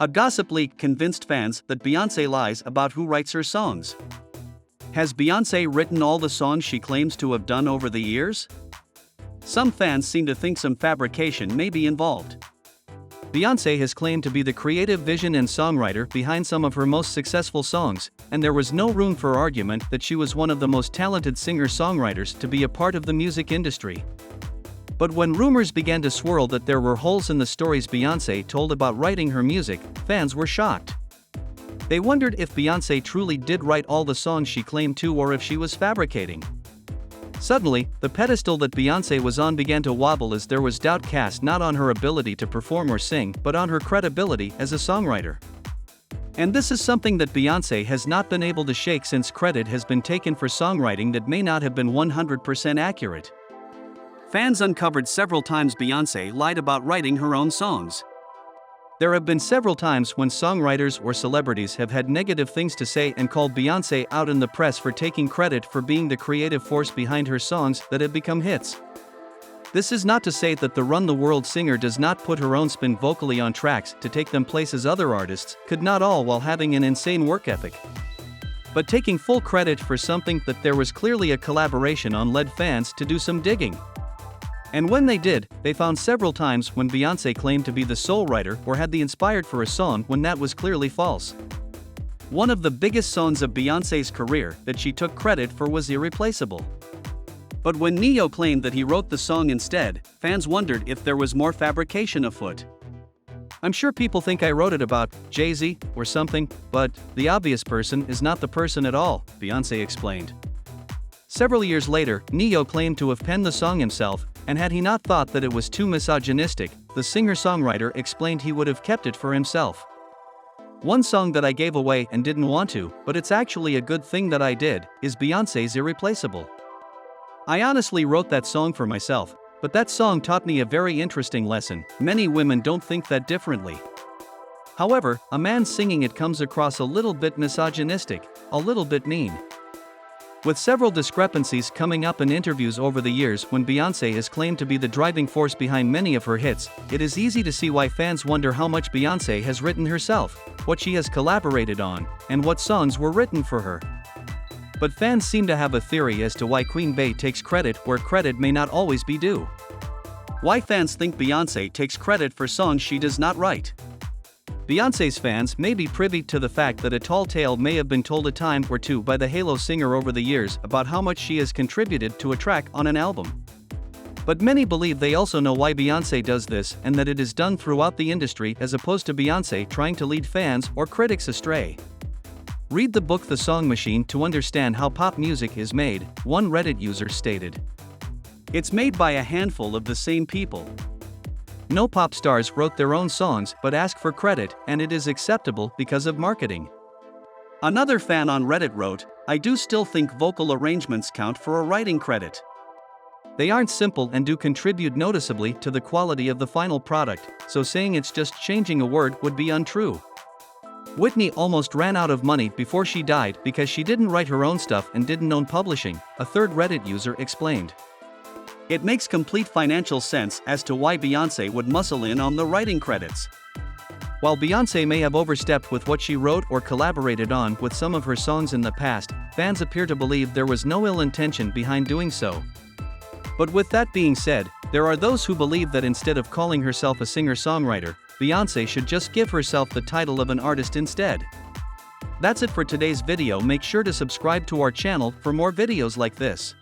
A gossip leak convinced fans that Beyoncé lies about who writes her songs. Has Beyoncé written all the songs she claims to have done over the years? Some fans seem to think some fabrication may be involved. Beyoncé has claimed to be the creative vision and songwriter behind some of her most successful songs, and there was no room for argument that she was one of the most talented singer-songwriters to be a part of the music industry. But when rumors began to swirl that there were holes in the stories Beyoncé told about writing her music, fans were shocked. They wondered if Beyoncé truly did write all the songs she claimed to or if she was fabricating. Suddenly, the pedestal that Beyoncé was on began to wobble as there was doubt cast not on her ability to perform or sing but on her credibility as a songwriter. And this is something that Beyoncé has not been able to shake since credit has been taken for songwriting that may not have been 100% accurate. Fans uncovered several times Beyoncé lied about writing her own songs. There have been several times when songwriters or celebrities have had negative things to say and called Beyoncé out in the press for taking credit for being the creative force behind her songs that have become hits. This is not to say that the Run the World singer does not put her own spin vocally on tracks to take them places other artists could not, all while having an insane work ethic. But taking full credit for something that there was clearly a collaboration on led fans to do some digging. And when they did, they found several times when Beyoncé claimed to be the sole writer or had the inspired for a song when that was clearly false. One of the biggest songs of Beyoncé's career that she took credit for was Irreplaceable. But when Ne-Yo claimed that he wrote the song instead, fans wondered if there was more fabrication afoot. I'm sure people think I wrote it about Jay-Z or something, but the obvious person is not the person at all, Beyoncé explained. Several years later, Ne-Yo claimed to have penned the song himself, and had he not thought that it was too misogynistic, the singer-songwriter explained he would have kept it for himself. One song that I gave away and didn't want to, but it's actually a good thing that I did, is Beyoncé's Irreplaceable. I honestly wrote that song for myself, but that song taught me a very interesting lesson. Many women don't think that differently. However, a man singing it comes across a little bit misogynistic, a little bit mean. With several discrepancies coming up in interviews over the years when Beyoncé is claimed to be the driving force behind many of her hits, it is easy to see why fans wonder how much Beyoncé has written herself, what she has collaborated on, and what songs were written for her. But fans seem to have a theory as to why Queen Bey takes credit where credit may not always be due. Why fans think Beyoncé takes credit for songs she does not write. Beyoncé's fans may be privy to the fact that a tall tale may have been told a time or two by the Halo singer over the years about how much she has contributed to a track on an album. But many believe they also know why Beyoncé does this and that it is done throughout the industry as opposed to Beyoncé trying to lead fans or critics astray. Read the book The Song Machine to understand how pop music is made, one Reddit user stated. It's made by a handful of the same people. No pop stars wrote their own songs but ask for credit, and it is acceptable because of marketing. Another fan on Reddit wrote, I do still think vocal arrangements count for a writing credit. They aren't simple and do contribute noticeably to the quality of the final product, so saying it's just changing a word would be untrue. Whitney almost ran out of money before she died because she didn't write her own stuff and didn't own publishing, a third Reddit user explained. It makes complete financial sense as to why Beyoncé would muscle in on the writing credits. While Beyoncé may have overstepped with what she wrote or collaborated on with some of her songs in the past, fans appear to believe there was no ill intention behind doing so. But with that being said, there are those who believe that instead of calling herself a singer-songwriter, Beyoncé should just give herself the title of an artist instead. That's it for today's video. Make sure to subscribe to our channel for more videos like this.